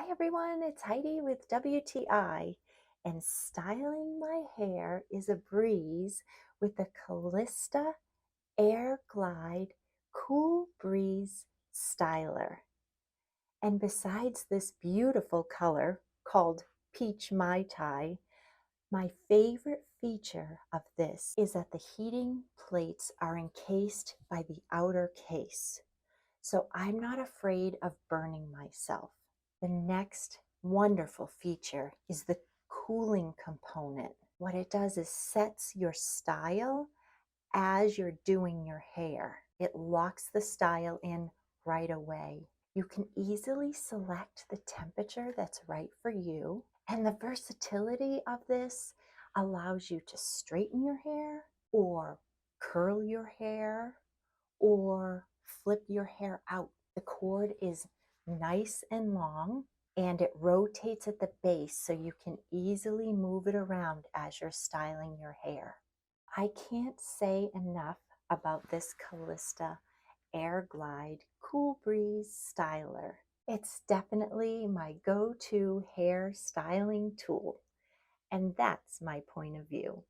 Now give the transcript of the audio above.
Hi everyone, it's Heidi with WTI, and styling my hair is a breeze with the Calista AirGlide Cool Breeze Styler. And besides this beautiful color called Peach Mai Tai, my favorite feature of this is that the heating plates are encased by the outer case, so I'm not afraid of burning myself. The next wonderful feature is the cooling component. What it does is sets your style as you're doing your hair. It locks the style in right away. You can easily select the temperature that's right for you, and the versatility of this allows you to straighten your hair or curl your hair or flip your hair out. The cord is nice and long, and it rotates at the base so you can easily move it around as you're styling your hair. I can't say enough about this Calista AirGlide Cool Breeze Styler. It's definitely my go-to hair styling tool, and that's my point of view.